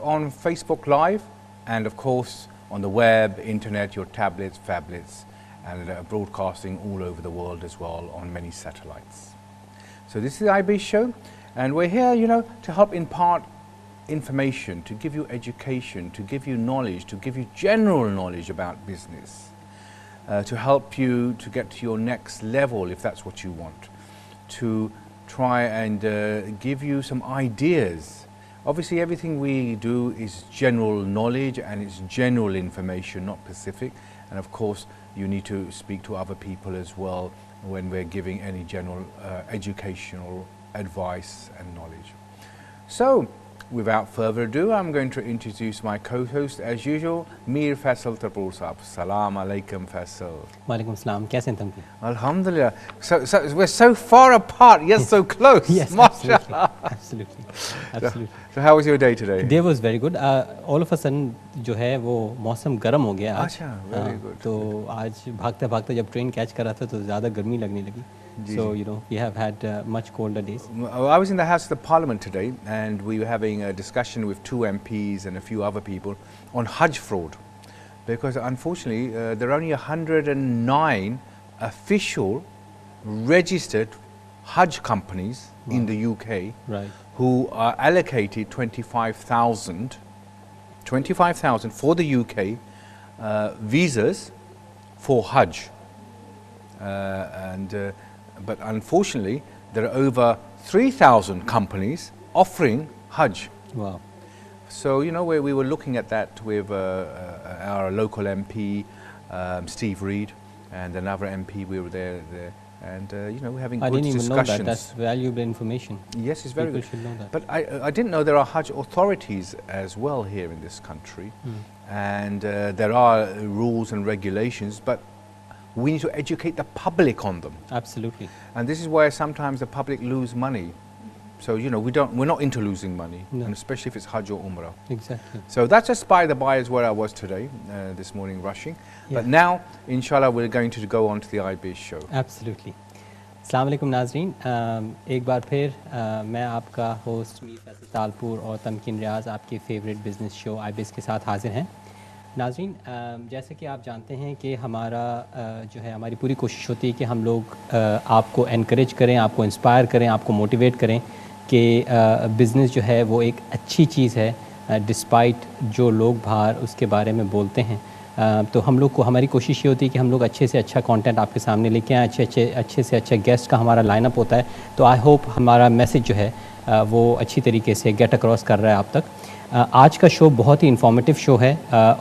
on Facebook Live and of course on the web, internet, your tablets, phablets, and broadcasting all over the world as well on many satellites. So this is the iBiz show, and we're here, to help impart information, to give you education, to give you knowledge, to give you general knowledge about business, to help you to get to your next level if that's what you want, to try and give you some ideas. Obviously everything we do is general knowledge and it's general information, not specific, and of course you need to speak to other people as well when we're giving any general educational advice and knowledge. So without further ado, I'm going to introduce my co-host as usual, Mir Faisal Talpur Saab. Salam alaikum Faisal. Walaikum salam. Kaise hain Tamkin? Alhamdulillah. So we're so far apart yet so close. Yes, absolutely. So how was your day today? Day was very good. All of a sudden जो है वो मौसम गर्म हो गया आज. अच्छा, very good. तो आज भागते जब ट्रेन कैच कर रहा था तो ज़्यादा गर्मी लगने लगी. So we have had much colder days. I was in the House of the Parliament today and we were having a discussion with 2 MPs and a few other people on Hajj fraud, because unfortunately there are only 109 official registered Hajj companies in the UK who are allocated 25,000 for the UK visas for Hajj, but unfortunately there are over 3,000 companies offering Hajj. Wow. So we were looking at that with our local MP, Steve Reed, and another MP. We were there and we're having good discussions. I didn't even know that. That's valuable information. Yes, it's very People good. should know that. But I didn't know there are Hajj authorities as well here in this country, and there are rules and regulations, but we need to educate the public on them. Absolutely. And this is where sometimes the public lose money. So we're not into losing money, and especially if it's Hajj or Umrah. Exactly. So that's just by the by is where I was today, this morning rushing. But now, inshallah, we're going to go on to the iBiz show. Absolutely. Assalamu alaikum नाज़रीन, एक बार फिर मैं आपका host Mir Faisal Talpur और तमकिन रियाज आपके favourite business show iBiz के साथ हाजिर हैं. नाज़रीन, जैसे कि आप जानते हैं कि हमारी पूरी कोशिश होती है कि हम लोग आपको एनकरेज करें, आपको इंस्पायर करें, आपको मोटिवेट करें कि बिज़नेस जो है वो एक अच्छी चीज़ है, डिस्पाइट जो लोग बाहर उसके बारे में बोलते हैं. तो हम लोग को हमारी कोशिश ये होती है कि हम लोग अच्छे से अच्छा कंटेंट आपके सामने लेके आएँ, अच्छे से अच्छा गेस्ट का हमारा लाइनअप होता है. तो आई होप हमारा मैसेज जो है वो अच्छी तरीके से गेट अक्रॉस कर रहा है आप तक. आज का शो बहुत ही इंफॉर्मेटिव शो है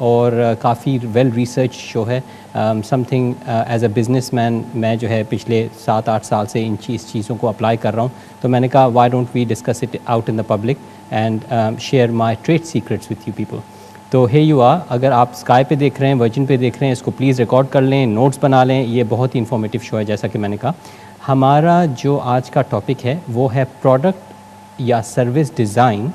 और काफ़ी वेल रिसर्च शो है. समथिंग एज अ बिजनेसमैन मैं जो है पिछले 7-8 साल से इन चीज़ों को अप्लाई कर रहा हूँ. तो मैंने कहा why don't we discuss it out in the public and share my trade secrets with you people. तो हे यू आर, अगर आप स्काई पे देख रहे हैं, वर्जिन पे देख रहे हैं, इसको प्लीज़ रिकॉर्ड कर लें, नोट्स बना लें. ये बहुत ही इंफॉर्मेटिव शो है. जैसा कि मैंने कहा, हमारा जो आज का टॉपिक है वो है प्रोडक्ट या service design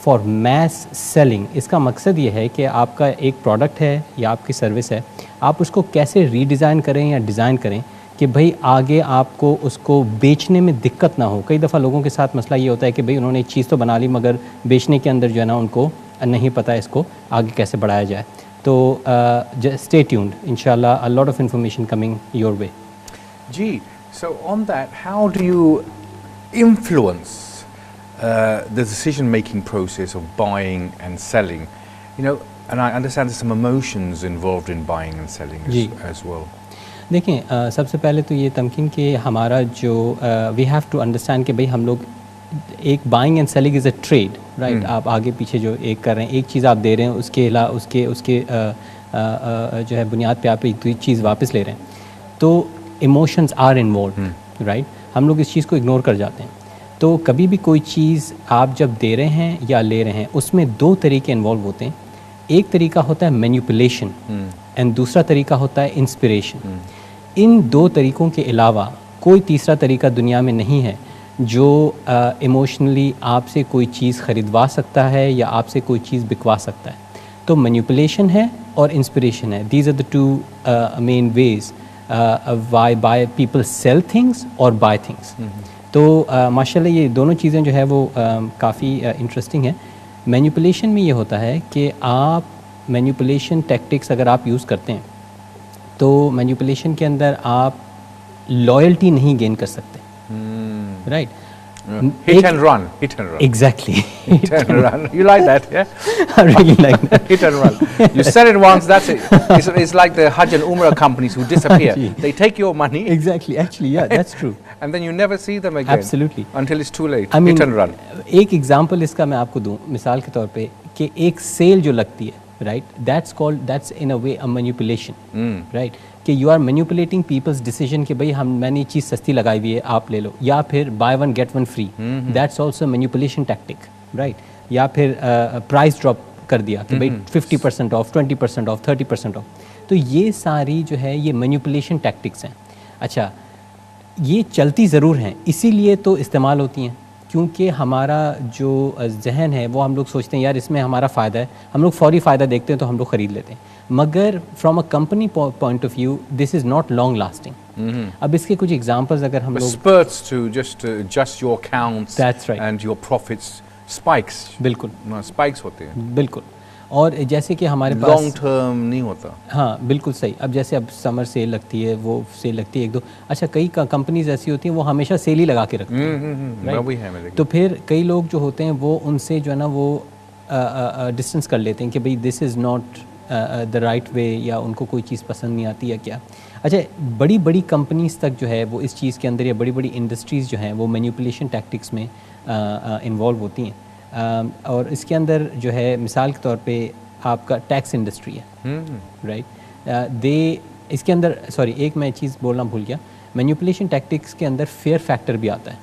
for mass selling. इसका मकसद ये है कि आपका एक प्रोडक्ट है या आपकी सर्विस है, आप उसको कैसे रीडिज़ाइन करें या डिज़ाइन करें कि भाई आगे आपको उसको बेचने में दिक्कत ना हो. कई दफ़ा लोगों के साथ मसला ये होता है कि भाई उन्होंने एक चीज़ तो बना ली मगर बेचने के अंदर जो है ना उनको नहीं पता इसको आगे कैसे बढ़ाया जाए. तो स्टे ट्यून्ड, इंशाल्लाह a lot of information coming your way. जी, so on that, how do you influence the decision-making process of buying and selling? And I understand there's some emotions involved in buying and selling as well. देखें, सबसे पहले तो ये तमकीन कि हमारा जो we have to understand कि भाई हम लोग एक buying and selling is a trade, right. आप आगे पीछे जो एक कर रहे हैं, एक चीज़ आप दे रहे हैं, उसके जो है बुनियाद पे आप एक चीज़ वापस ले रहे हैं. तो इमोशंस आर इन्वॉल्व, राइट. हम लोग इस चीज़ को इग्नोर कर जाते हैं. तो कभी भी कोई चीज़ आप जब दे रहे हैं या ले रहे हैं, उसमें 2 तरीके इन्वॉल्व होते हैं. एक तरीका होता है मैनिपुलेशन एंड दूसरा तरीका होता है इंस्पिरेशन. इन 2 तरीक़ों के अलावा कोई तीसरा तरीका दुनिया में नहीं है जो इमोशनली आपसे कोई चीज़ ख़रीदवा सकता है या आपसे कोई चीज़ बिकवा सकता है. तो मैनिपुलेशन है और इंस्पिरेशन है. These are the 2 main ways why people sell things और बाय थिंग्स. तो माशाल्लाह ये दोनों चीज़ें जो है वो काफ़ी इंटरेस्टिंग है. मैनिपुलेशन में ये होता है कि आप मैनिपुलेशन टैक्टिक्स अगर आप यूज़ करते हैं तो मैनिपुलेशन के अंदर आप लॉयल्टी नहीं गेन कर सकते, right? Hit and run. Exactly. Hit and run. You like that, yeah? I really like that. Hit and run. You said it once, that's it. It's like the Hajj and Umrah companies who disappear. They take your money. Exactly. Actually, yeah, that's true. And then you never see them again. Absolutely. Until it's too late. I mean, hit and run. एक example इसका मैं आपको दूं मिसाल के तौर पे कि एक सेल जो लगती है, right, that's in a way a manipulation, right, कि you are manipulating people's decision कि भाई मैंने ये चीज़ सस्ती लगाई हुई है आप ले लो, या फिर by one get one free, that's also manipulation tactic, right, या फिर प्राइस ड्रॉप कर दिया कि भाई 50% ऑफ, 20% ऑफ, 30% ऑफ, तो ये सारी जो है ये मैनिपुलेशन टैक्टिक्स हैं। अच्छा, ये चलती ज़रूर हैं, इसीलिए तो इस्तेमाल होती हैं, क्योंकि हमारा जो जहन है वो हम लोग सोचते हैं यार इसमें हमारा फ़ायदा है, हम लोग फौरी फ़ायदा देखते हैं तो हम लोग ख़रीद लेते हैं, मगर from a company point of view this is not long lasting. अब इसके कुछ एग्जांपल्स अगर हम लोग spurts to just adjust your accounts, that's right, and your profits spikes, बिल्कुल spikes होते हैं, बिल्कुल, और जैसे कि हमारे पास लॉन्ग टर्म नहीं होता। हाँ बिल्कुल सही। अब जैसे अब समर सेल लगती है, वो सेल लगती है एक दो, अच्छा कई कंपनीज ऐसी होती हैं वो हमेशा सेल ही लगा के रखती हैं, right? तो फिर कई लोग जो होते हैं वो उनसे जो है ना वो डिस्टेंस कर लेते हैं कि भाई this is not the right way, या उनको कोई चीज़ पसंद नहीं आती या क्या। अच्छा, बड़ी बड़ी कंपनीज तक जो है वो इस चीज़ के अंदर, या बड़ी बड़ी इंडस्ट्रीज़ जो हैं वो मैनिपुलेशन टैक्टिक्स में इन्वॉल्व होती हैं, और इसके अंदर जो है मिसाल के तौर पे आपका टैक्स इंडस्ट्री है, राइट, इसके अंदर सॉरी एक मैं चीज़ बोलना भूल गया, मैनिपुलेशन टैक्टिक्स के अंदर फेयर फैक्टर भी आता है।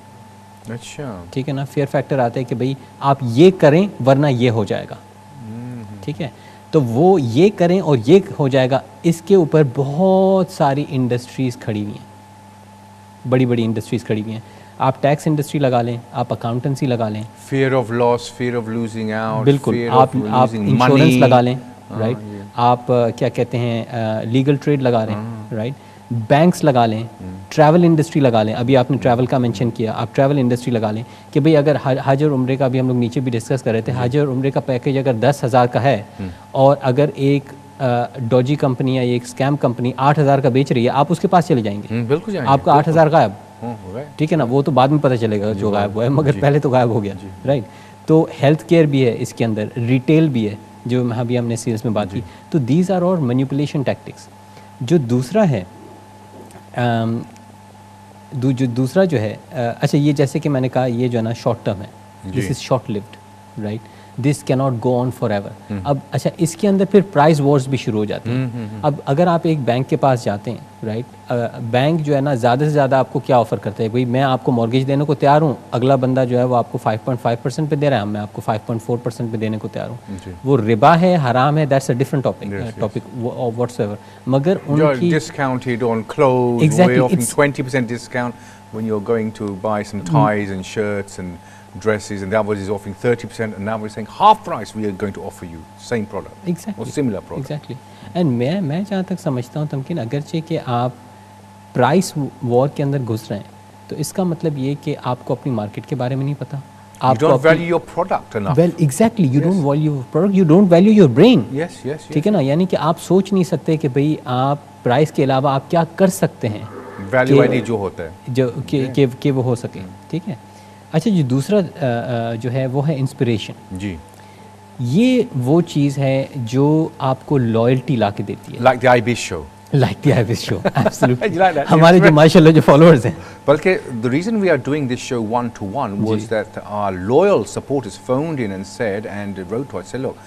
अच्छा, ठीक है ना, फेयर फैक्टर आता है कि भाई आप ये करें वरना ये हो जाएगा, ठीक है, तो वो ये करें और ये हो जाएगा, इसके ऊपर बहुत सारी इंडस्ट्रीज़ खड़ी हुई हैं, बड़ी बड़ी इंडस्ट्रीज़ खड़ी हुई हैं। आप टैक्स इंडस्ट्री लगा लें, आप अकाउंटेंसी लगा लें, fear of loss, fear of losing out, बिल्कुल, आप इंश्योरेंस लगा लें, राइट, आप क्या कहते हैं लीगल ट्रेड लगा लें, राइट, बैंक्स लगा लें, ट्रैवल इंडस्ट्री लगा लें, अभी आपने ट्रैवल का मेंशन किया, आप ट्रैवल इंडस्ट्री लगा लें कि भाई अगर हज और उम्रे का, अभी हम लोग नीचे भी डिस्कस कर रहे थे, हज और उम्रे का पैकेज अगर 10,000 का है और अगर एक डॉजी कंपनी या एक स्कैम कंपनी 8,000 का बेच रही है, आप उसके पास चले जाएंगे, बिल्कुल जाएंगे, आपका 8,000 गायब, ठीक है ना, वो तो बाद में पता चलेगा जो गायब हुआ है, मगर पहले तो गायब हो गया, राइट। तो हेल्थ केयर भी है इसके अंदर, रिटेल भी है, जो अभी हमने सीरीज में बात की, तो दीज आर और मैनिपुलेशन टैक्टिक्स। जो दूसरा है जो दूसरा जो है अच्छा, ये जैसे कि मैंने कहा ये जो है ना शॉर्ट टर्म है, this is short lived, right, this can not go on for ever. अब अच्छा, इसके अंदर फिर प्राइस वॉर्स भी शुरू हो जाते हैं। अब अगर आप एक बैंक के पास जाते हैं, राइट, बैंक जो है ना ज़्यादा से ज़्यादा आपको क्या ऑफ़र करता है, भाई मैं आपको मॉर्गेज देने को तैयार हूँ, अगला बंदा जो है वो आपको 5.5% पे दे रहा है, मैं आपको 5.4% पे देने को तैयार हूँ, वो रिबा है, हराम है, that's a different topic whatsoever, मगर उनकी discounted on clothes, exactly, we're offering 20% discount when you're going to buy some ties and shirts and dresses, and that was offering 30%, and now we're saying half price we are going to offer you same product, exactly, or similar product, exactly. and मैं जहाँ तक समझता हूँ तमकिन, अगरचे कि आप price war के अंदर घुस रहे हैं, तो इसका मतलब ये कि आपको अपनी मार्केट के बारे में नहीं पता, you don't value your product enough. Well, exactly, you don't value your product, you don't value your brain. Yes, yes, ठीक है ना, यानी कि आप सोच नहीं सकते कि भाई आप प्राइस के अलावा आप क्या कर सकते हैं, वैल्यू एडिड जो होता है, जो कि वो हो सके, ठीक है। अच्छा, जो दूसरा जो है वो है इंस्पिरेशन। जी, ये वो चीज़ है जो आपको लॉयल्टी ला के देती है, like the iBiz show. Like the iBiz show, absolutely. You like that? हमारे जो माशाल्लाह जो फॉलोअर्स हैं, बल्कि the reason we are doing this show one to one was that our loyal supporters phoned in and said, and wrote to us, said, look,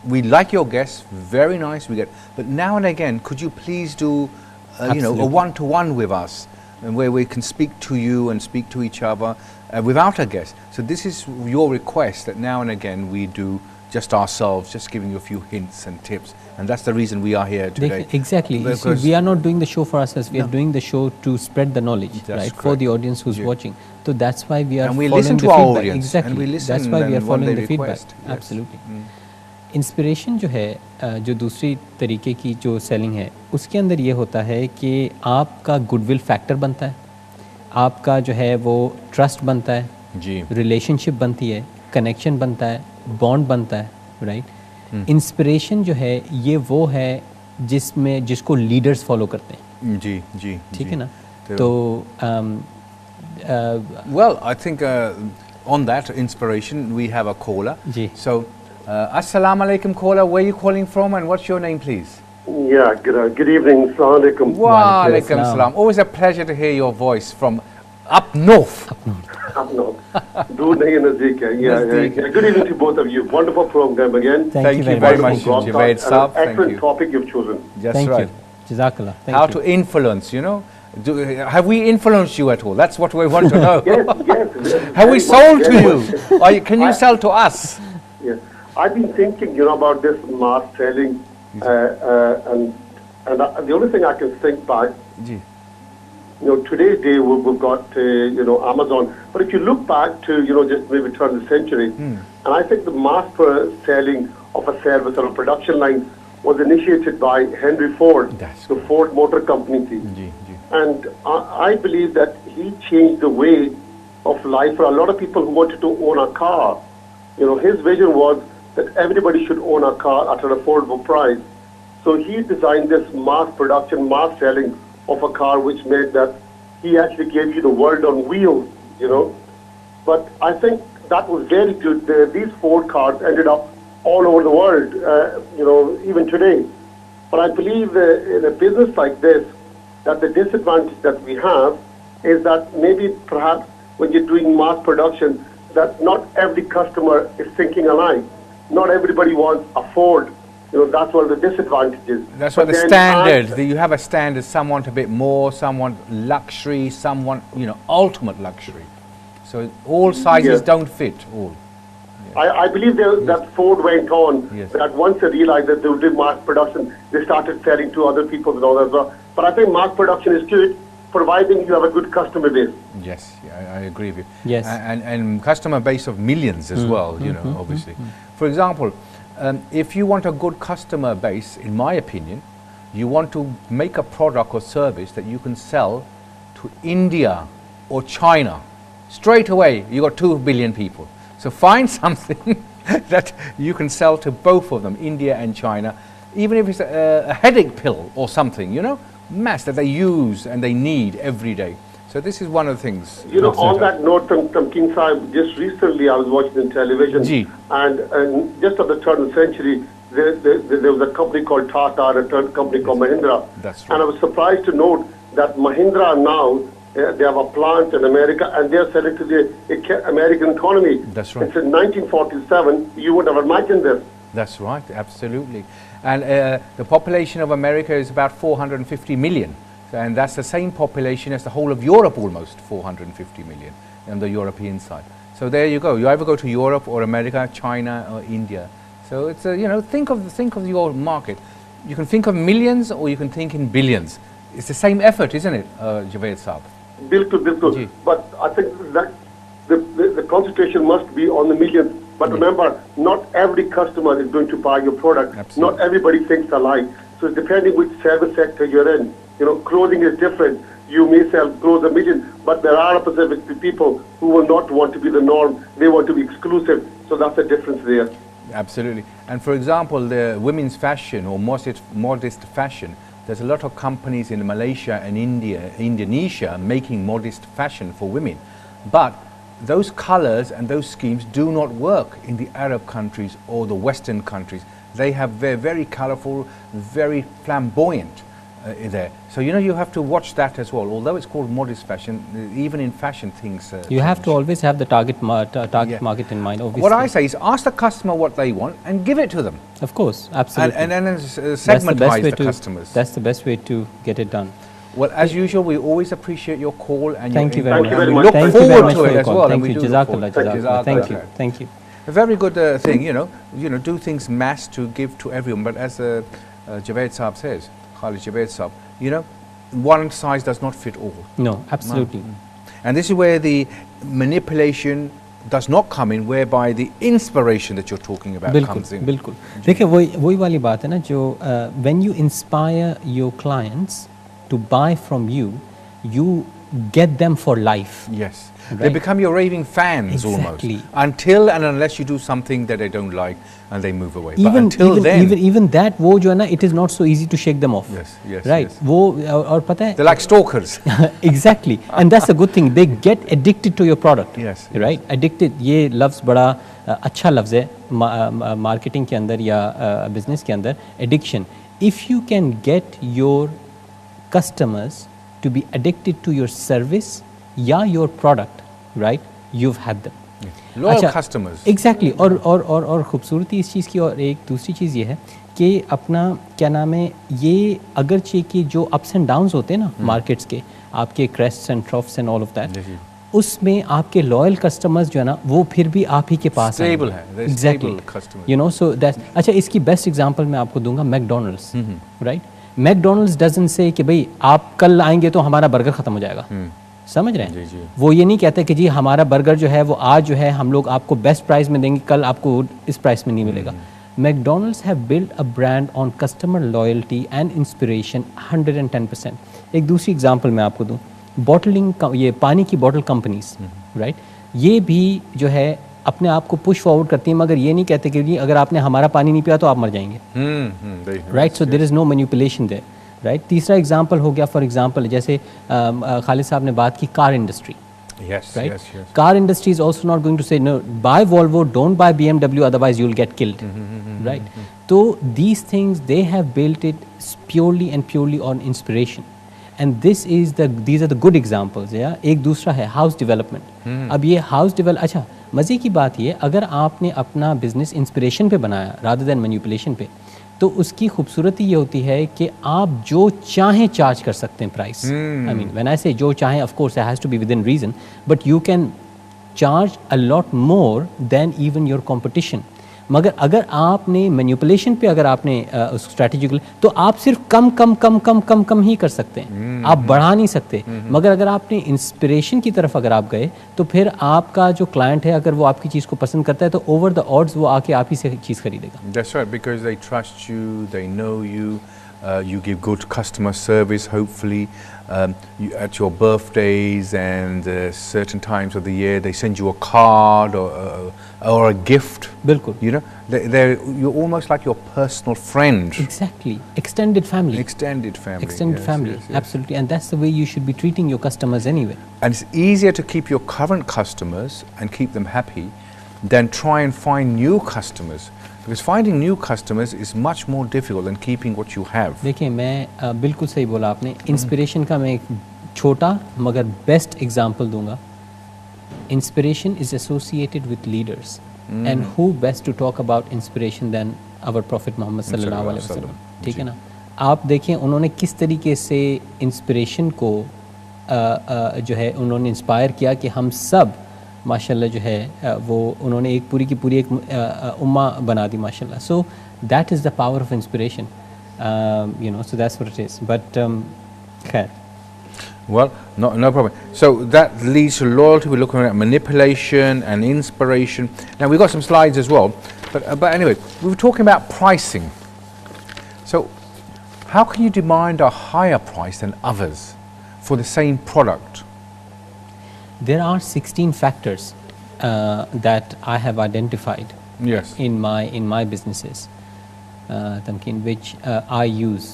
we like your guests, very nice, but now and again, could you please do, you know, a one to one with us, and where we can speak to you and speak to each other without a guest. So this is your request, that now and again we do just ourselves, just giving you a few hints and tips, and that's the reason we are here today. Exactly. See, we are not doing the show for ourselves. We are doing the show to spread the knowledge, that's right, correct, for the audience who's watching. So that's why we are and we following listen the to our feedback. audience, Exactly. and we listen, that's why we are following the feedback. Yes. Absolutely. Inspiration जो है, जो दूसरी तरीके की जो selling है, उसके अंदर ये होता है कि आपका गुडविल फैक्टर बनता है, आपका जो है वो ट्रस्ट बनता है, जी, रिलेशनशिप बनती है, कनेक्शन बनता है, बॉन्ड बनता है, राइट। इंस्पिरेशन जो है ये वो है जिसको लीडर्स फॉलो करते हैं। जी जी, ठीक है ना। तो well, I think on that inspiration we have a caller. Ji. So assalamu alaikum caller, where are you calling from and what's your name please? Yeah, good evening. Assalamu alaikum. Wa alaikum salam. Always a pleasure to hear your voice from up north. Up north. Good evening to both of you. Wonderful program again. Thank you very much, Javed Saab. Thank Excellent you. topic you've chosen. That's thank right. you. Jazakallah. Thank How you. to influence, you know? Have we influenced you at all? That's what we want to know. Yes. Have we sold to you? Or can you sell to us? Yes. I've been thinking, about this mass selling, and the only thing I can think back, Ji. today's day we've got, Amazon. But if you look back to, just maybe turn of the century, and I think the mass selling of a service or a production line was initiated by Henry Ford, That's the right. Ford Motor Company. Ji. And I believe that he changed the way of life for a lot of people who wanted to own a car. His vision was that everybody should own a car at an affordable price. So he designed this mass production, mass selling of a car, which made that he actually gave you the world on wheels, But I think that was very good. These Ford cars ended up all over the world, even today. But I believe in a business like this, that the disadvantage that we have is that maybe perhaps when you're doing mass production, that not every customer is thinking alike. Not everybody wants a Ford. That's one of the disadvantages. That's why the standard, you have a standard, some want a bit more, some want luxury, some want, ultimate luxury. So all sizes don't fit all. I believe that Ford went on, that once they realized that they would do mass production, they started selling to other people and all that as well. But I think mass production is good, providing you have a good customer base. Yes, I agree with you. Yes. And customer base of millions as well, obviously. For example, if you want a good customer base, in my opinion, you want to make a product or service that you can sell to India or China. Straight away, you got 2 billion people. So find something that you can sell to both of them, India and China, even if it's a headache pill or something, mass that they use and they need every day. So this is one of the things. On that note, Tamkin Sahib, just recently I was watching television, and just at the turn of the century, there was a company called Tata and a company called Mahindra. That's right. And I was surprised to note that Mahindra now, they have a plant in America and they're selling to the American economy. That's right. And since 1947, you would have imagined this. That's right, absolutely. And the population of America is about 450 million. And that's the same population as the whole of Europe, almost 450 million on the European side. So there you go. You either go to Europe or America, China or India. So it's think of your market. You can think of millions or you can think in billions. It's the same effort, isn't it, Javed Saab? Bilkul. But I think that the concentration must be on the millions. But remember, not every customer is going to buy your product. Absolutely. Not everybody thinks alike. So it's depending which service sector you're in. Clothing is different. You may sell clothes a million, but there are specific people who will not want to be the norm. They want to be exclusive. So that's the difference there. Absolutely. And for example, the women's fashion or modest fashion, there's a lot of companies in Malaysia and Indonesia making modest fashion for women. But those colors and those schemes do not work in the Arab countries or the Western countries. They're very colorful, very flamboyant there. So you have to watch that as well. Although it's called modest fashion, even in fashion things you have to always have the target market in mind, obviously. What I say is ask the customer what they want and give it to them. Of course, absolutely. And then segmentize the customers. That's the best way to get it done. Well, as usual, we always appreciate your call and thank you very much. Thank you very we much. look forward to it as well. Thank you. Jazakallah. Thank you. A very good thing, do things mass to give to everyone. But as Javed Saab says, Khalid Javed Saab, one size does not fit all. No, absolutely. And this is where the manipulation does not come in, whereby the inspiration that you're talking about comes in. बिल्कुल. देखिए वही वाली बात है ना जो when you inspire your clients to buy from you, you get them for life. Yes. Right. They become your raving fans Exactly. almost. Until and unless you do something that they don't like and they move away. But Even until then. even that, वो जो है ना, it is not so easy to shake them off. Yes, yes, Right. yes. वो और पता है. They're like stalkers. Exactly. And that's a good thing. They get addicted to your product. Yes. Right. Addicted. ये लफ्ज़ बड़ा अच्छा लफ्ज़ है मार्केटिंग के अंदर या बिजनेस के अंदर. Addiction. If you can get your customers to be addicted to your service या your product, right, you've had them. Loyal customers. Exactly. और खूबसूरती इस चीज़ की और एक दूसरी चीज़ ये है कि अपना क्या नाम है, ये अगरचे कि जो अप्स एंड डाउन्स होते हैं ना मार्केट्स के, आपके crests and troughs and all of that, उसमें आपके लॉयल कस्टमर्स जो है ना वो फिर भी आप ही के पास Stable है. They're Exactly. stable customers. You know, so that's अच्छा. इसकी बेस्ट एग्जांपल मैं आपको दूंगा McDonald's. Right. McDonald's doesn't say कि भाई आप कल आएंगे तो हमारा बर्गर ख़त्म हो जाएगा. समझ रहे हैं. जी. वो ये नहीं कहते कि जी हमारा बर्गर जो है वो आज जो है हम लोग आपको बेस्ट प्राइस में देंगे, कल आपको इस प्राइस में नहीं मिलेगा. McDonald's have build a brand on customer loyalty and inspiration 110%. एक दूसरी एग्जांपल मैं आपको दूं, बॉटलिंग, ये पानी की बॉटल कंपनीज, राइट, ये भी जो है अपने आप को पुश फॉरवर्ड करती हैं, मगर ये नहीं कहते कि जी अगर आपने हमारा पानी नहीं पिया तो आप मर जाएंगे. Right. So there is no manipulation there. Right. तीसरा एग्जांपल हो गया, फॉर एग्जांपल जैसे खालिद साहब ने बात की car industry. Yes, right? yes, yes. Car industry is also not going to say no, buy Volvo, don't buy BMW, otherwise you'll get killed. Right? So these things, they have built it purely and purely on inspiration. And these are the good examples. Yeah? एक दूसरा है house development. अब ये house develop, अच्छा मज़े की बात ये, अगर आपने अपना business inspiration पे बनाया rather than manipulation पे, तो उसकी खूबसूरती ये होती है कि आप जो चाहें चार्ज कर सकते हैं price. I mean when I say जो चाहें, of course it has to be within reason, but you can charge a lot more than even your competition. मगर अगर आपने मैनिपुलेशन पे अगर आपने उस स्ट्रैटेजी, तो आप सिर्फ कम ही कर सकते हैं, आप बढ़ा नहीं सकते. मगर अगर आपने इंस्पिरेशन की तरफ अगर आप गए, तो फिर आपका जो क्लाइंट है अगर वो आपकी चीज़ को पसंद करता है तो ओवर द ऑड्स वो आके आप ही से चीज़ खरीदेगा. That's right, because they trust you, they know you, you give good customer service, hopefully. At your birthdays and certain times of the year, they send you a card or a gift. बिल्कुल. You know, you're almost like your personal friend. Exactly. Extended family. Extended family. Extended yes, family. yes, yes. Absolutely. And that's the way you should be treating your customers anyway. And it's easier to keep your current customers and keep them happy than try and find new customers. Because finding new customers is much more difficult than keeping what you have. देखिए मैं बिल्कुल सही बोला आपने. Inspiration का मैं एक छोटा मगर बेस्ट एग्जांपल दूंगा. Inspiration is associated with leaders, and who best to talk about inspiration than our prophet Muhammad सल्लल्लाहु अलैहि वसल्लम. ठीक है ना. आप देखें उन्होंने किस तरीके से इंस्पिरेशन को जो है उन्होंने इंस्पायर किया कि हम सब माशाल्लाह जो है वो उन्होंने एक पूरी की पूरी एक उम्मा बना दी माशाल्लाह. So that is the power of inspiration, you know. So that's what it is. But खैर. Well, no problem. So that leads to loyalty. We're looking at manipulation and inspiration. Now we've got some slides as well, but anyway, we were talking about pricing. So how can you demand a higher price than others for the same product? There are 16 factors that I have identified. Yes. In my businesses, Tamkin, which I use.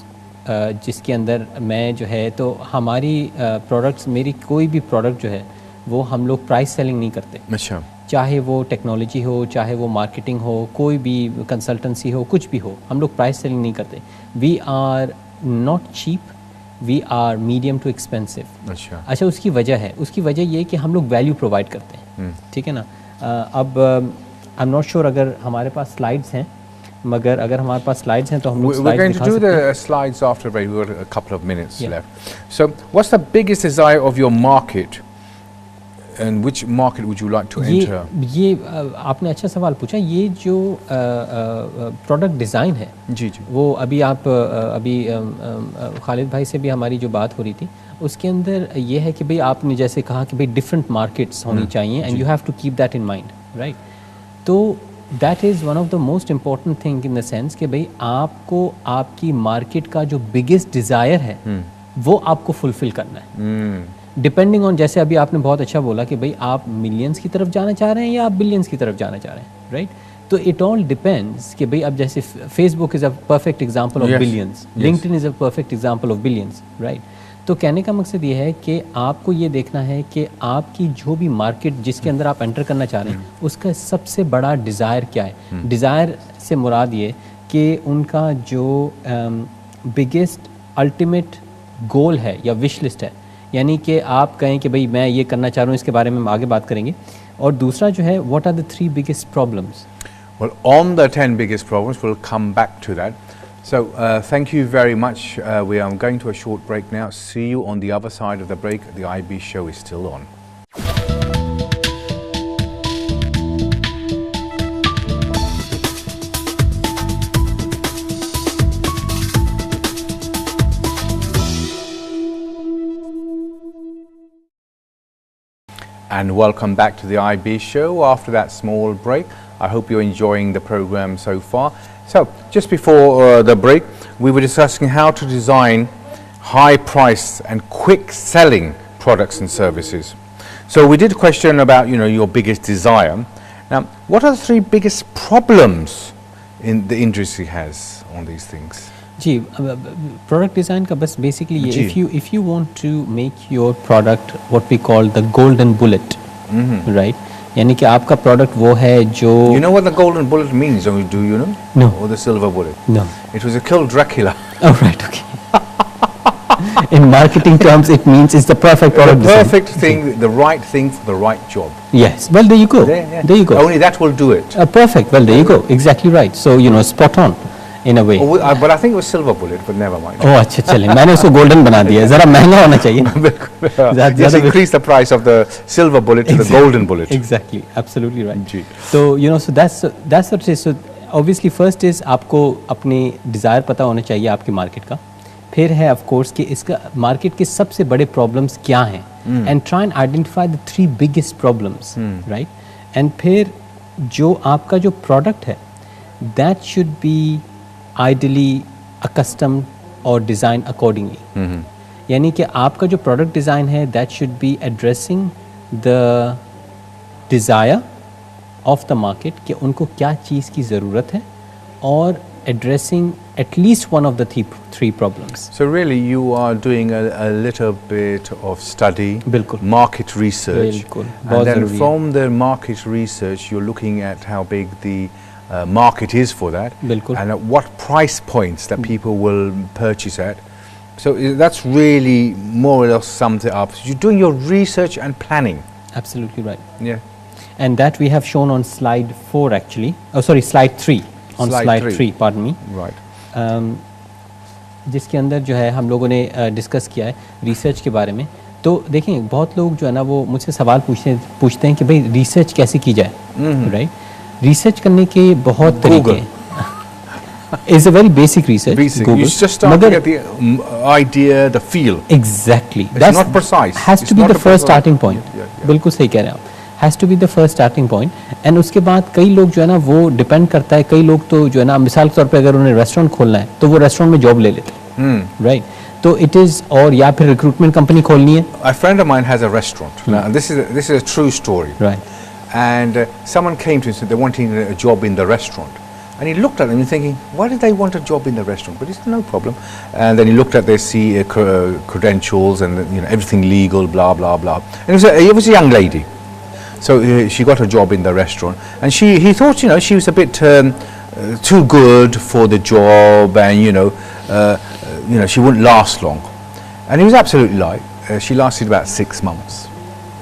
जिसके अंदर मैं जो है तो हमारी products, मेरी कोई भी प्रोडक्ट जो है वो हम लोग प्राइस सेलिंग नहीं करते. अच्छा. चाहे वो टेक्नोलॉजी हो, चाहे वो मार्केटिंग हो, कोई भी कंसल्टेंसी हो, कुछ भी हो, हम लोग प्राइस सेलिंग नहीं करते. We are not cheap, we are medium to expensive. अच्छा. उसकी वजह है, उसकी वजह ये कि हम लोग वैल्यू प्रोवाइड करते हैं. ठीक है ना. अब आई एम नॉट श्योर अगर हमारे पास स्लाइड्स हैं, मगर अगर हमारे पास स्लाइड्स हैं तो हम लोग We're going to do the slides after the break. We've got a couple of minutes left. So what's the biggest desire of your market, and which market would you like to enter? ये आपने अच्छा सवाल पूछा. ये जो product design है जी वो अभी आप अभी खालिद भाई से भी हमारी जो बात हो रही थी उसके अंदर ये है कि भाई आपने जैसे कहा कि भाई डिफरेंट मार्केट्स होनी चाहिए, and you have to keep that in mind. Right. तो that is one of the most important thing in the sense कि भाई आपको आपकी मार्केट का जो बिगेस्ट डिज़ायर है वो आपको फुलफ़िल करना है. डिपेंडिंग ऑन, जैसे अभी आपने बहुत अच्छा बोला कि भाई आप मिलियंस की तरफ जाना चाह रहे हैं या आप बिलियंस की तरफ जाना चाह रहे हैं, राइट? तो इट ऑल डिपेंड्स कि भाई अब जैसे Facebook is a perfect example of billions, LinkedIn is a perfect example of billions, right? तो कहने का मकसद ये है कि आपको ये देखना है कि आपकी जो भी मार्केट जिसके अंदर आप एंटर करना चाह रहे हैं उसका सबसे बड़ा डिज़ायर क्या है। डिज़ायर से मुराद ये कि उनका जो बिगेस्ट अल्टीमेट गोल है या विश लिस्ट है, यानी कि आप कहें कि भाई मैं ये करना चाह रहा हूँ, इसके बारे में हम आगे बात करेंगे। और दूसरा जो है, what are the 3 biggest problems? Well, on the 10 biggest problems, we'll come back to that. So, thank you very much. We are going to a short break now. See you on the other side of the break. The iBiz show is still on. And welcome back to the iBiz show after that small break. I hope you're enjoying the program so far. So, just before the break, we were discussing how to design high price and quick selling products and services. So, we did a question about, your biggest desire. Now, what are the 3 biggest problems in the industry has on these things? जी, product design का बस basically ये, if you want to make your product what we call the golden bullet, right? यानी कि आपका product वो है जो You know what the golden bullet means, do you know? No. Or the silver bullet? No. It was a kill Dracula. Oh, right, okay. In marketing terms, it means it's the perfect product The design. perfect thing, the right thing for the right job. Yes, well there you go. There you go. Only that will do it. Perfect. Well, there you go. Exactly right. So spot on in a way. But I think it was silver bullet, but never mind. Oh, अच्छा चलें, मैंने उसको golden बना दिया, ज़रा महंगा होना चाहिए। Just increase the price of the silver bullet to the golden bullet. Exactly, absolutely right. Ji. So so that's what it is. So obviously first is आपको अपनी डिज़ायर पता होना चाहिए आपकी मार्केट का। फिर है ऑफ कोर्स कि इसका मार्केट के सबसे बड़े प्रॉब्लम्स क्या हैं, and try and identify the 3 biggest problems, right? And फिर जो आपका जो प्रोडक्ट है that should be ideally accustomed or designed accordingly. यानी कि आपका जो प्रोडक्ट डिज़ाइन है that should be addressing the desire of the market कि उनको क्या चीज़ की ज़रूरत है, और addressing at least one of the 3 problems. So really you are doing a little bit of study, बिल्कुल, market research, बिल्कुल, and then from the market research you're looking at how big the market is for that, बिल्कुल, and at what price points that people will purchase at. So that's really more or less sums it up. So you're doing your research and planning. Absolutely right. Yeah. And that we have shown on slide 4 actually. Oh sorry, slide 3. On slide 3, pardon me. Right. जिसके अंदर जो है हम लोगों ने discuss किया है research के बारे में। तो देखें बहुत लोग जो है ना वो मुझसे सवाल पूछते हैं कि भाई रिसर्च कैसे की जाए, राइट? रिसर्च करने के बहुत तरीके हैं। It's a very basic research. Basic. Google. You just start to get the idea, the feel. Exactly. It's not precise. Has to be the first starting point. Yeah. बिल्कुल सही कह रहे हैं आप। Has to be the first starting point. And उसके बाद कई लोग जो है ना वो डिपेंड करता है, कई लोग तो जो है ना मिसाल के तौर पे अगर उन्हें रेस्टोरेंट खोलना है तो वो रेस्टोरेंट में जॉब ले लेते हैं, राइट? तो इट इज़, और या फिर रिक्रूटमेंट कंपनी खोलनी है। A friend of mine has a restaurant. Now this is a true story. Right. And someone came to him and said they wanted a job in the restaurant. And he looked at them and thinking, why did they want a job in the restaurant? But he said, no problem. And then he looked at their credentials and everything legal, blah, blah, blah. And it was a young lady. So she got a job in the restaurant. And he thought, she was a bit too good for the job, and, she wouldn't last long. And he was absolutely right. She lasted about 6 months.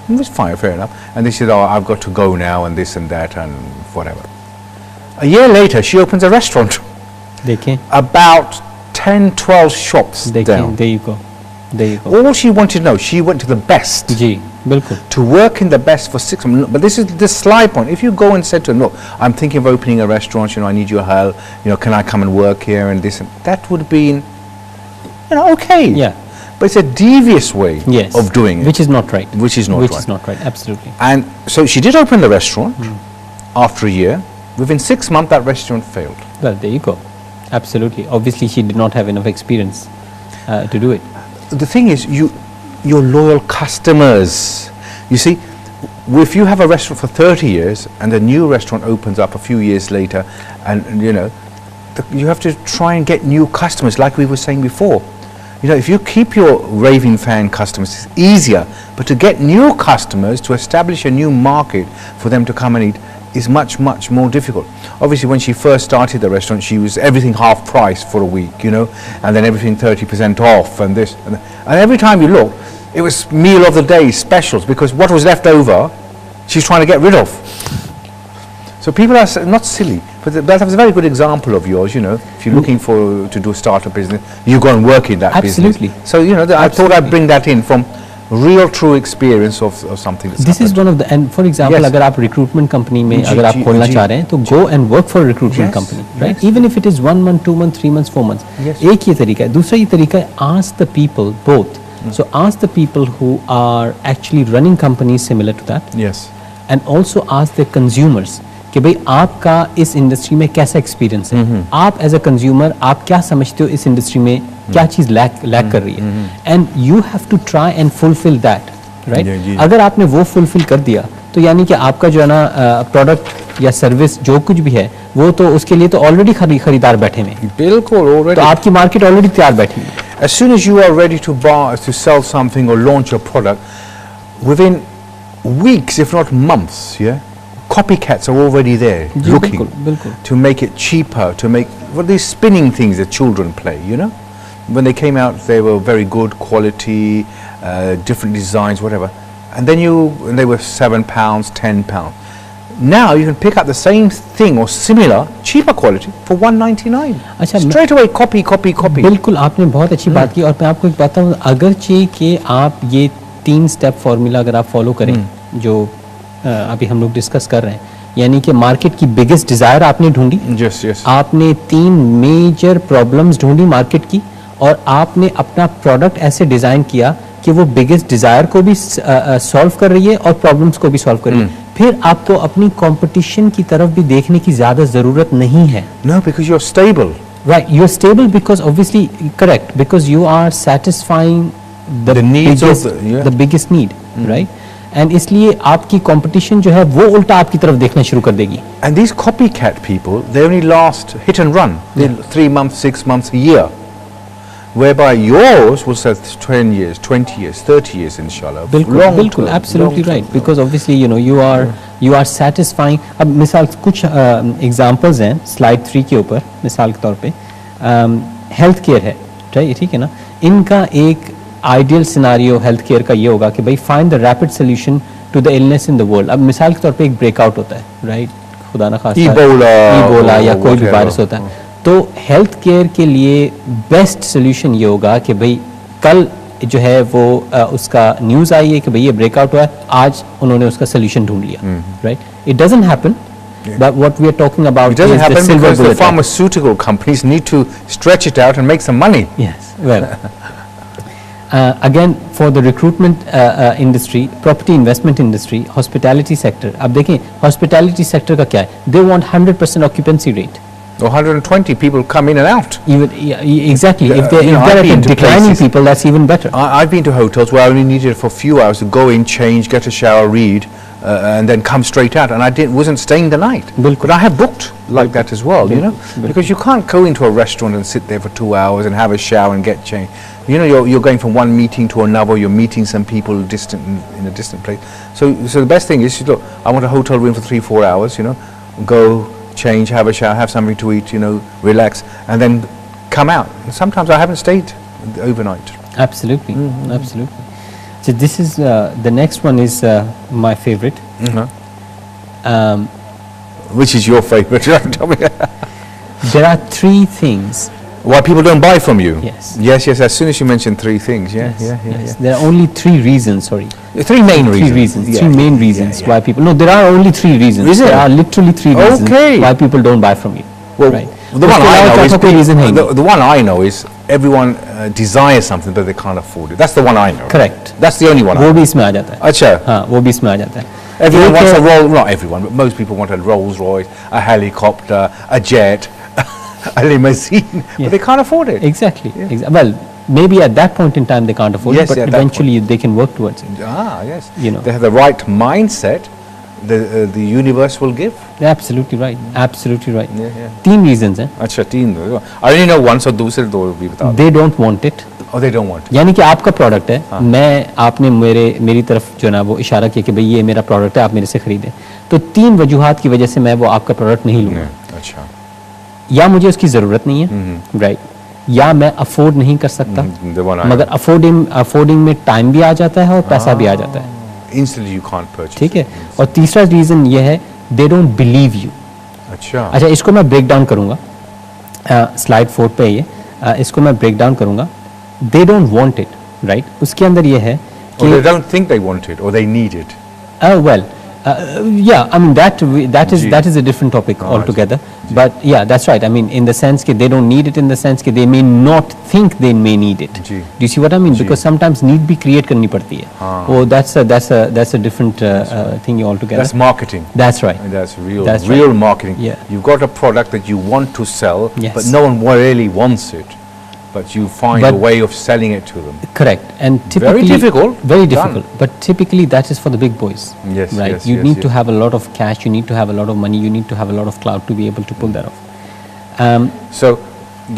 It was fine, fair enough. And they said, oh, I've got to go now and this and that and whatever. A year later, she opens a restaurant. देखें, about 10, 12 shops down. There you go. There you go. All she wanted to know, she went to the best. जी, बिल्कुल. To work in the best for 6 months. But this is the slide point. If you go and said to them, look, I'm thinking of opening a restaurant, I need your help, can I come and work here and this and that would be, okay. Yeah. But it's a devious way of doing it. Which is not right. Which is not right. Which is not right, absolutely. And so she did open the restaurant after a year. Within 6 months, that restaurant failed. Well, there you go. Absolutely. Obviously, she did not have enough experience to do it. The thing is, your loyal customers. You see, if you have a restaurant for 30 years and a new restaurant opens up a few years later, and you know, you have to try and get new customers, like we were saying before. You know, if you keep your raving fan customers, it's easier, but to get new customers, to establish a new market for them to come and eat, is much, much more difficult. Obviously, when she first started the restaurant, she was everything half price for a week, you know, and then everything 30% off, and this, and every time you look, it was meal of the day specials, because what was left over, she's trying to get rid of. So people are not silly, but that was a very good example of yours, you know. If you're looking to do a startup business, you go and work in that business. Absolutely. So, you know, I thought I'd bring that in from real true experience of something that's This is one of the, and for example, Yes. अगर आप recruitment company में अगर आप खोलना चाह रहे हैं तो go and work for a recruitment Yes. company, right? Yes. Even if it is 1 month, 2 months, 3 months, 4 months. Yes. एक ये तरीका है. दूसरा ये तरीका है, ask the people both. So ask the people who are actually running companies similar to that, Yes. and also ask the consumers कि भाई आपका इस इंडस्ट्री में कैसा एक्सपीरियंस है, आप एज अ कंज्यूमर आप क्या समझते हो इस इंडस्ट्री में क्या चीज़ लैक कर रही है, and you have to try and fulfil that, right. अगर आपने वो फुलफिल कर दिया तो यानी कि आपका जो है ना प्रोडक्ट या सर्विस जो कुछ भी है वो तो उसके लिए तो ऑलरेडी खरीदार बैठे हुए हैं, बिल्कुल, already. तो आपकी मार्केट ऑलरेडी तैयार बैठी है. As soon as you are ready to buy, to sell something or launch your product, within weeks, if not months, yeah, copycats are already there ji, looking बिल्कुल, बिल्कुल. to make it cheaper, to make these spinning things that children play, you know. When they came out, they were very good quality, different designs, whatever. And then they were £7, £10. Now you can pick up the same thing or similar, cheaper quality for £1.99. अच्छा, Straight away, copy. बिल्कुल, आपने बहुत अच्छी बात की. और मैं आपको एक बात बताऊं, अगरचे कि आप ये 3 स्टेप फार्मूला अगर आप फॉलो करें जो अभी हम लोग डिस्कस कर रहे हैं, यानी कि मार्केट की बिगेस्ट डिजायर आपने ढूंढी, Yes. आपने 3 मेजर प्रॉब्लम्स ढूंढी मार्केट की, और आपने अपना प्रोडक्ट ऐसे डिजाइन किया कि वो बिगेस्ट डिजायर को भी सॉल्व कर रही है और प्रॉब्लम्स को भी सॉल्व कर रही है. फिर आपको अपनी कंपटीशन की तरफ भी देखने की ज्यादा जरूरत नहीं है. No, because you're stable. Right, you're stable because obviously, correct, because you are satisfying the needs biggest, of the, yeah. the biggest need, right? And इसलिए आपकी competition जो है वो उल्टा आपकी तरफ देखना शुरू कर देगी. And these copycat people, they only last hit and run. They 3 months, 6 months, a year. Whereby yours will say 10 years, 20 years, 30 years, inshallah. बिल्कुल, absolutely right. Because obviously, you know, you are satisfying. अब मिसाल कुछ examples हैं slide 3 के ऊपर, मिसाल के तौर पे health care है, ठीक है ना. इनका एक ideal scenario health care का ये होगा कि भाई find the rapid solution to the illness in the world. अब मिसाल के तौर पे एक breakout होता है, right? खुदा ना खास्ता Ebola या कोई भी वायरस होता है, तो हेल्थ केयर के लिए बेस्ट सोल्यूशन ये होगा कि भाई कल जो है वो उसका न्यूज़ आई है कि भाई ये ब्रेकआउट हुआ है, आज उन्होंने उसका सोल्यूशन ढूंढ लिया, right. It doesn't happen, but what we are talking about It doesn't happen because the pharmaceutical companies need to stretch it out and make some money. Yes, well, again for the recruitment industry, property investment industry, hospitality sector, अब देखें hospitality sector का क्या है, they want 100% occupancy rate. 120 people come in and out. Even exactly, if they're at a declining people, that's even better. I've been to hotels where I only needed for a few hours to go in, change, get a shower, read, and then come straight out. And I wasn't staying the night. But I have booked like that as well, you know, because you can't go into a restaurant and sit there for 2 hours and have a shower and get changed. You know, you're going from one meeting to another. You're meeting some people in a distant place. So the best thing is, look, I want a hotel room for 3-4 hours. You know, go. Change, have a shower, have something to eat, you know, relax, and then come out. Sometimes I haven't stayed overnight. Absolutely, absolutely. So this is the next one is my favorite. Which is your favorite? Tell me. There are 3 things. Why people don't buy from you? Yes. Yes. As soon as you mention 3 things, yes. There are only 3 reasons. Sorry. 3 main reasons. 3 reasons. 3 main reasons why people. No, there are only 3 reasons. There are literally 3 reasons why people don't buy from you. Well, right. The one I know is the one I know is everyone desires something but they can't afford it. That's the one I know. Correct. That's the only one. वो भी इसमें आ जाता है. अच्छा. हाँ, वो भी इसमें आ जाता है. Everyone wants a Rolls, not everyone, but most people want a Rolls Royce, a helicopter, a jet, a limousine, but they can't afford it. Exactly. Well, maybe at that point in time they can't afford Yes, it, but at that eventually they can work towards it. Ah, yes. You know. They have the right mindset, the universe will give. Absolutely right. Absolutely right. Yeah, yeah. 3 reasons हैं. अच्छा 3 I only know one, so दूसरे 2 भी बता दो. They don't want it. Oh, they don't want it. यानी कि आपका product है, मैं आपने मेरी तरफ जो ना वो इशारा किया कि भाई ये मेरा प्रोडक्ट है, आप मेरे से खरीदें, तो 3 वजूहात की वजह से मैं वो आपका प्रोडक्ट नहीं लूँगा. अच्छा. या मुझे उसकी ज़रूरत नहीं है, राइट, या मैं अफोर्ड नहीं कर सकता, मगर अफोर्डिंग में टाइम भी आ जाता है और पैसा भी आ जाता है. Instantly you can't purchase. ठीक है. और तीसरा रीज़न ये है, दे डोंट बिलीव यू. अच्छा, इसको मैं ब्रेक डाउन करूँगा, स्लाइड 4 पे ये, इसको मैं ब्रेक डाउन करूँगा. They don't want it, right? उसके अंदर ये है कि they don't think they want it or they need it. Well, yeah, I mean that is a different topic altogether. But yeah, that's right. I mean, in the sense that they don't need it, in the sense that they may not think they may need it. Do you see what I mean? Because sometimes need भी create करनी पड़ती है. Oh, that's a different thing altogether. That's marketing. That's right. And that's real marketing. Yeah. You've got a product that you want to sell, yes, but no one really wants it. But you find a way of selling it to them. Correct. And typically very difficult. Very difficult. But typically that is for the big boys. Yes. Right. Yes, you yes, need yes. to have a lot of cash. You need to have a lot of money. You need to have a lot of clout to be able to pull that off. So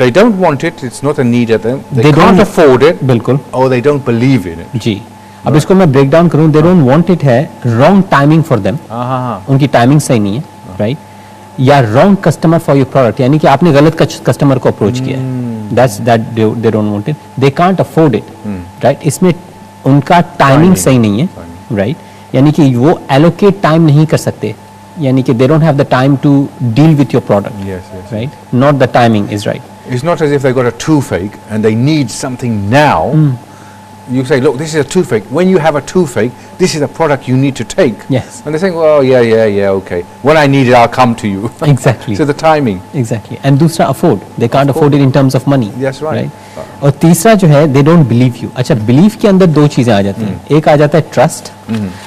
they don't want it. It's not a need at them. They can't afford it. बिल्कुल. Or they don't believe in it. जी. अब इसको मैं break down करूँ. They don't want it है wrong timing for them. उनकी timing सही नहीं है. Right. या wrong customer for your product. यानी कि आपने गलत customer को approach किया है. That's that they don't want it. They can't afford it, right? इसमें उनका timing सही नहीं है, right? यानी कि वो allocate time नहीं कर सकते, यानी कि they don't have the time to deal with your product, right? Not the timing is right. It's not as if they got a toothache and they need something now. You say, look, this is a toothache. When you have a toothache, this is a product you need to take. Yes. And they're saying, well, yeah, okay. When I need it, I'll come to you. Exactly. So the timing. Exactly. And दूसरा afford. They can't afford it in terms of money. That's right. और तीसरा जो है, they don't believe you. अच्छा, belief के अंदर 2 चीजें आ जाती हैं. एक आ जाता है trust.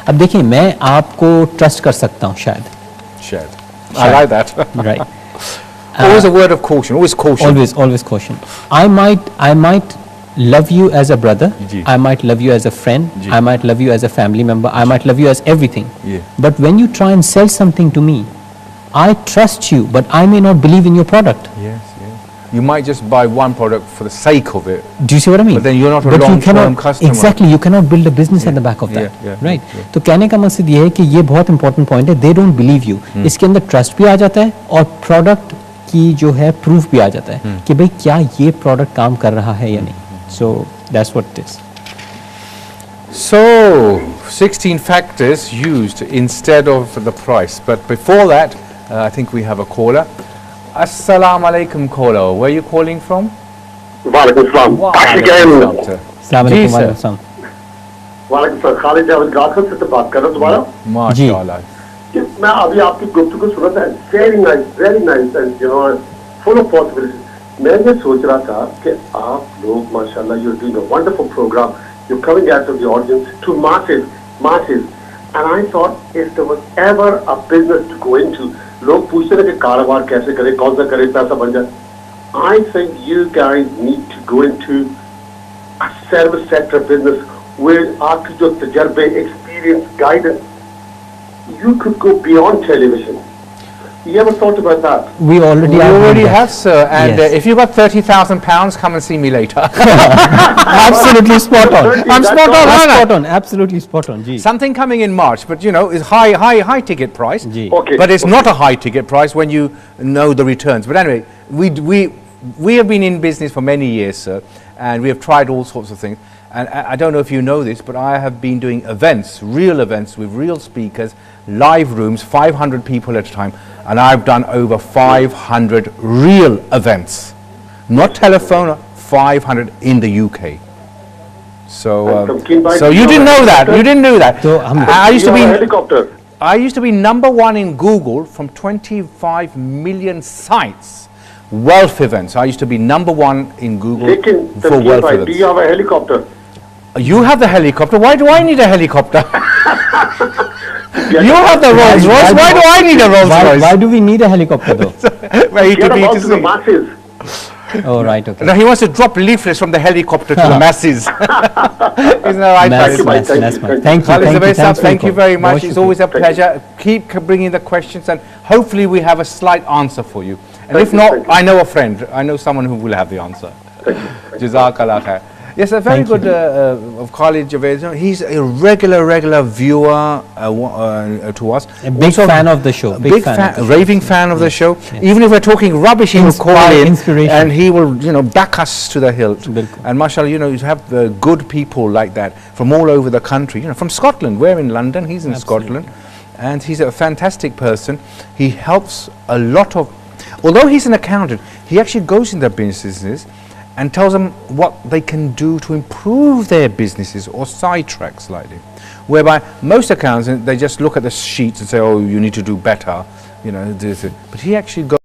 अब देखिए, मैं आपको trust कर सकता हूँ शायद. I like that. Right. Always a word of caution. Always caution. Always caution. I might love you as a brother. I might love you as a friend. I might love you as a family member. I might love you as everything. But when you try and sell something to me, I trust you, but I may not believe in your product. Yes. You might just buy one product for the sake of it. Do you see what I mean? But then you're not a long-term customer. Exactly. You cannot build a business at the back of that. Right? तो कहने का मकसद ये है कि ये बहुत important point है. They don't believe you. इसके अंदर trust भी आ जाता है और product की जो है proof भी आ जाता है कि भाई क्या ये product काम कर रहा है या नहीं. So that's what it is. So 16 factors used instead of the price. But before that, I think we have a caller. Assalamu alaikum caller. Where are you calling from? Walaikum salam. Back again. Assalamu alaikum. Walaikum salam. Walaikum salam. Khalid Javed Ghakan से बात कर रहा हूँ दोबारा. माशाल्लाह. मैं अभी आपकी गुफ्तगू सुना था. Very nice and you know full of possibilities. मैं ये सोच रहा था कि आप लोग माशाल्लाह you're doing a wonderful program. You're coming out of the audience to masses. And I thought if there was ever a business to go into, लोग पूछते थे कि कारोबार कैसे करें, कौन सा करें, पैसा बन जाए. I think you guys need to go into a service sector business where आपकी जो तजर्बे, experience, guidance, you could go beyond television. You ever thought about that? We already have, sir. And if you've got £30,000, come and see me later. Absolutely spot on. I'm spot on. Absolutely spot on. Gee. Something coming in March, but you know, it's high ticket price. Okay. But it's not a high ticket price when you know the returns. But anyway, we have been in business for many years, sir, and we have tried all sorts of things. And I don't know if you know this, but I have been doing events, real events with real speakers, live rooms, 500 people at a time, and I've done over 500 real events, not telephone, 500 in the UK. So you didn't know that. You didn't know that. So I used to be helicopter. I used to be #1 in Google from 25 million sites. Wealth events. I used to be #1 in Google for wealth events. Do you have a helicopter? You have the helicopter. Why do I need a helicopter? You have the Rolls Royce. Why do I need a Rolls Royce? Why do we need a helicopter though? Wait to Get be about to to the see. masses. Oh, right, okay. Now he wants to drop leaflets from the helicopter to the masses. Isn't that right? Mass, you, mass, thank mass, you, mass. thank Thank you, Khalid thank you, Zubair Sahab, thanks for thank you your call. very much. बहुत It's शुक्रिया. always a pleasure. Keep bringing the questions, and hopefully we have a slight answer for you. And Thank if you, not, thank you. I know a friend. I know someone who will have the answer. Thank you. Jazakallah khair. Yes, a very Thank you. good of Khalid Zubair. He's a regular viewer to us. A big Also, fan of the show. a big fan, of the show. raving fan of the show. yes. Even if we're talking rubbish, he will call Inspire, in inspiration. and he will, back us to the hilt. Bilkul. And mashallah, you have good people like that from all over the country. From Scotland. We're in London. He's in Absolutely. Scotland, and he's a fantastic person. He helps a lot of. Although he's an accountant, he actually goes in their businesses and tells them what they can do to improve their businesses or sidetrack slightly. Whereby most accountants, they just look at the sheets and say, oh, you need to do better, but he actually goes